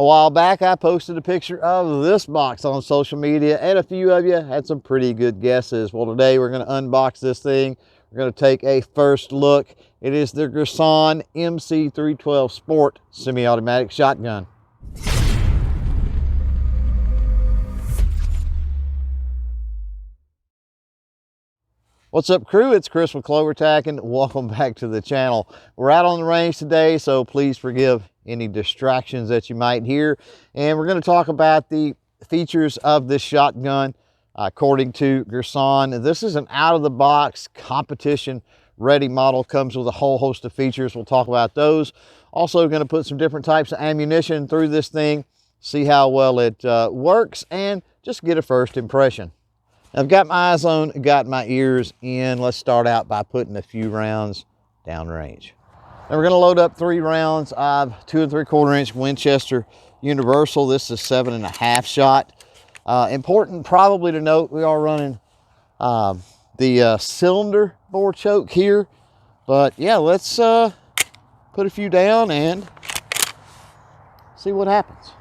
A while back, I posted a picture of this box on social media, and a few of you had some pretty good guesses. Well, today we're going to unbox this thing. We're going to take a first look. It is the Girsan MC312 Sport semi-automatic shotgun. What's up, crew? It's Chris with CloverTac, and welcome back to the channel. We're out on the range today, so please forgive any distractions that you might hear. And we're going to talk about the features of this shotgun according to Girsan. This is an out-of-the-box, competition-ready model. Comes with a whole host of features. We'll talk about those. Also going to put some different types of ammunition through this thing, see how well it works, and just get a first impression. I've got my eyes on, got my ears in. Let's start out by putting a few rounds downrange. Now we're going to load up 3 rounds of 2 3/4 inch Winchester Universal. This is 7.5 shot. Important probably to note, we are running the cylinder bore choke here. But yeah, let's put a few down and see what happens.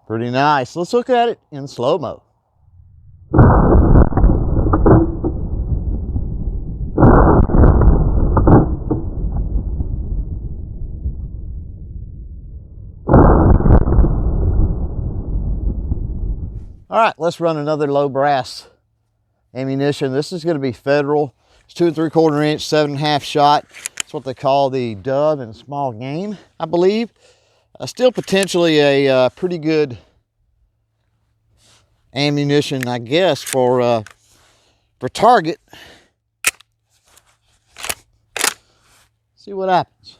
Pretty nice. Let's look at it in slow-mo. All right, let's run another low brass ammunition. This is going to be Federal. It's 2 3/4 inch, 7.5 shot. That's what they call the dove in small game, I believe. Still potentially a pretty good ammunition, I guess, for target. See what happens.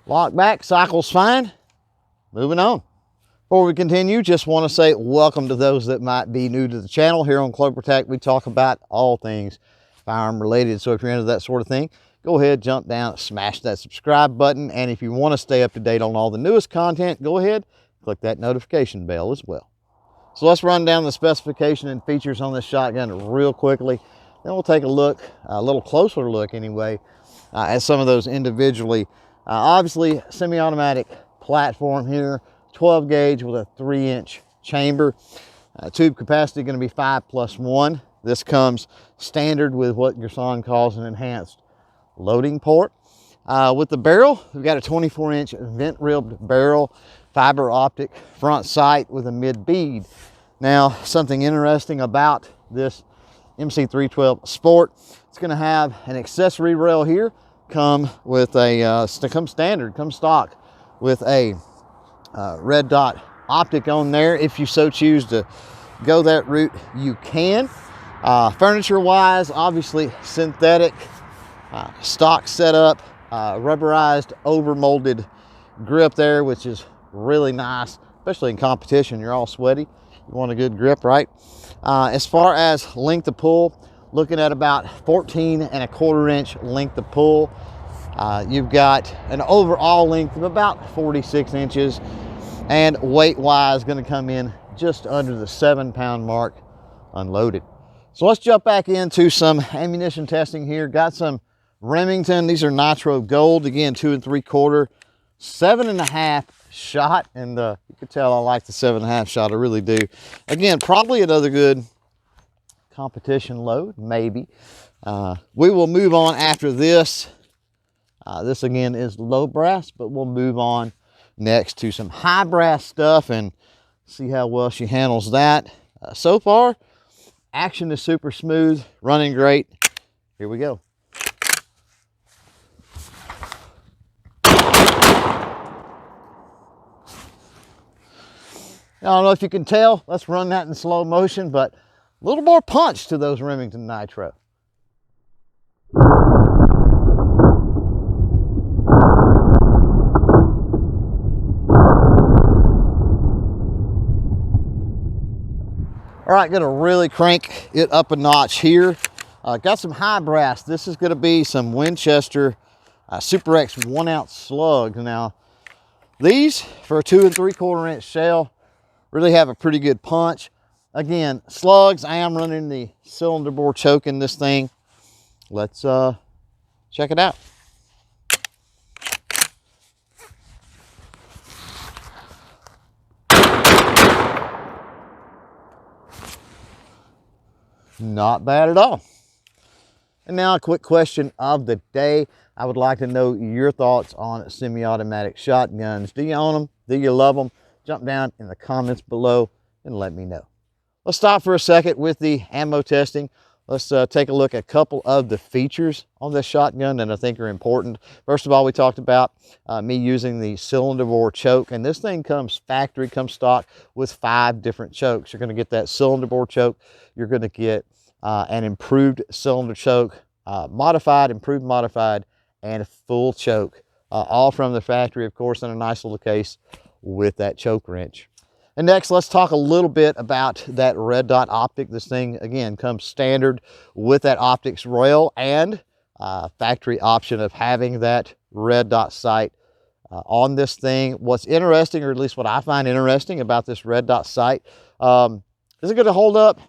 Lock back, cycle's fine. Moving on. Before we continue, just want to say welcome to those that might be new to the channel. Here on CloverTac, we talk about all things firearm related. So if you're into that sort of thing, go ahead, jump down, smash that subscribe button. And if you want to stay up to date on all the newest content, go ahead, click that notification bell as well. So let's run down the specification and features on this shotgun real quickly. Then we'll take a look, a little closer look anyway, at some of those individually. Obviously, semi-automatic platform here, 12 gauge with a 3-inch chamber. Tube capacity going to be 5+1. This comes standard with what Girsan calls an enhanced loading port. With the barrel, we've got a 24-inch vent-ribbed barrel, fiber optic front sight with a mid-bead. Now, something interesting about this MC312 Sport, it's going to have an accessory rail here, come with a come stock with a red dot optic on there. If you so choose to go that route, you can. Furniture wise, obviously synthetic, stock setup, rubberized over molded grip there, which is really nice, especially in competition. You're all sweaty, you want a good grip, right? As far as length of pull, looking at about 14 1/4 inch length of pull. You've got an overall length of about 46 inches, and weight wise going to come in just under the 7-pound mark unloaded. So let's jump back into some ammunition testing here. Got some Remington. These are Nitro Gold. Again, 2 3/4, 7.5 shot. And you can tell I like the 7.5 shot. I really do. Again, probably another good competition load, maybe. We will move on after this. This again is low brass, but we'll move on next to some high brass stuff and see how well she handles that. So far, action is super smooth, running great. Here we go. I don't know if you can tell, let's run that in slow motion, but a little more punch to those Remington Nitro. All right, gonna really crank it up a notch here. Got some high brass. This is gonna be some Winchester SuperX 1-ounce slugs. Now, These, for a 2 3/4 inch shell, really have a pretty good punch. Again, Slugs, I am running the cylinder bore choke in this thing. Let's check it out. Not bad at all. And now a quick question of the day. I would like to know your thoughts on semi-automatic shotguns. Do you own them? Do you love them? Jump down in the comments below and let me know. Let's stop for a second with the ammo testing. Let's take a look at a couple of the features on this shotgun that I think are important. First of all, we talked about me using the cylinder bore choke, and this thing comes factory, comes stock with 5 different chokes. You're going to get that cylinder bore choke. You're going to get an improved cylinder choke, modified, improved modified, and a full choke, all from the factory, of course, in a nice little case with that choke wrench. And next, let's talk a little bit about that red dot optic. This thing, again, comes standard with that optics rail and factory option of having that red dot sight on this thing. What's interesting, or at least what I find interesting about this red dot sight, is it going to hold up?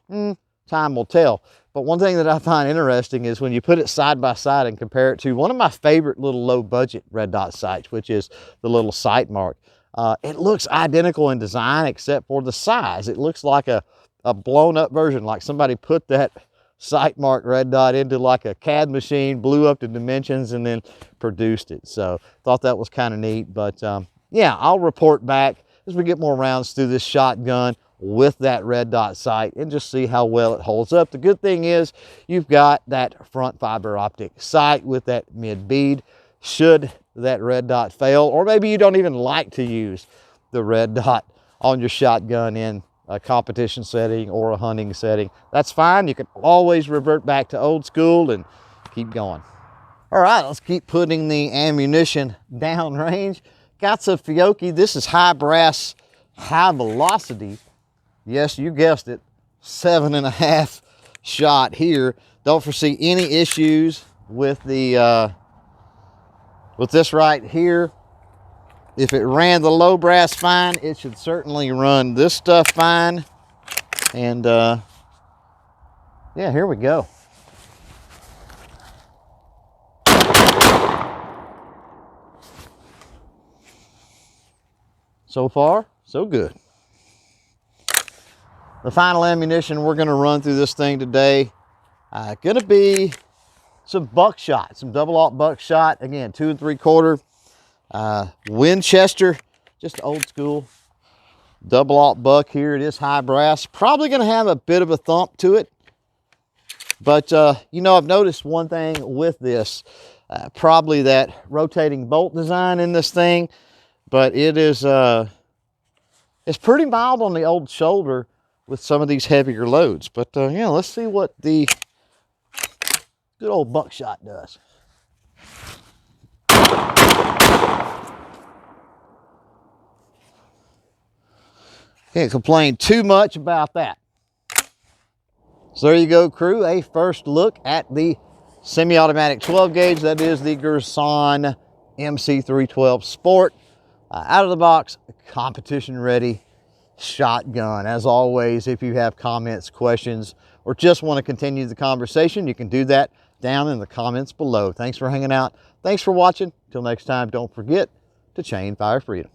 Time will tell. But one thing that I find interesting is when you put it side by side and compare it to one of my favorite little low budget red dot sights, which is the little sight mark. It looks identical in design except for the size. It looks like a blown up version, like somebody put that sight mark red dot into like a CAD machine, blew up the dimensions, and then produced it. So thought that was kind of neat. But yeah, I'll report back as we get more rounds through this shotgun with that red dot sight and just see how well it holds up. The good thing is you've got that front fiber optic sight with that mid bead. Should that red dot fail, or maybe you don't even like to use the red dot on your shotgun in a competition setting or a hunting setting, that's fine. You can always revert back to old school and keep going. All right, let's keep putting the ammunition down range. Got some Fiocchi. This is high brass, high velocity. Yes, you guessed it, 7.5 shot here. Don't foresee any issues with the with this right here. If it ran the low brass fine, it should certainly run this stuff fine. And yeah, here we go. So far, so good. The final ammunition we're gonna run through this thing today, gonna be some Buckshot, some double-aught Buckshot. Again, 2 3/4. Winchester, just old school double-aught buck here. It is high brass. Probably gonna have a bit of a thump to it. But you know, I've noticed one thing with this, probably that rotating bolt design in this thing, but it is it's pretty mild on the old shoulder with some of these heavier loads. But yeah, let's see what the good old Buckshot does. Can't complain too much about that. So there you go, crew. A first look at the semi-automatic 12 gauge. That is the Girsan MC312 Sport. Out of the box, competition ready shotgun. As always, if you have comments, questions, or just want to continue the conversation, you can do that down in the comments below. Thanks for hanging out. Thanks for watching. Till next time, don't forget to chain fire freedom.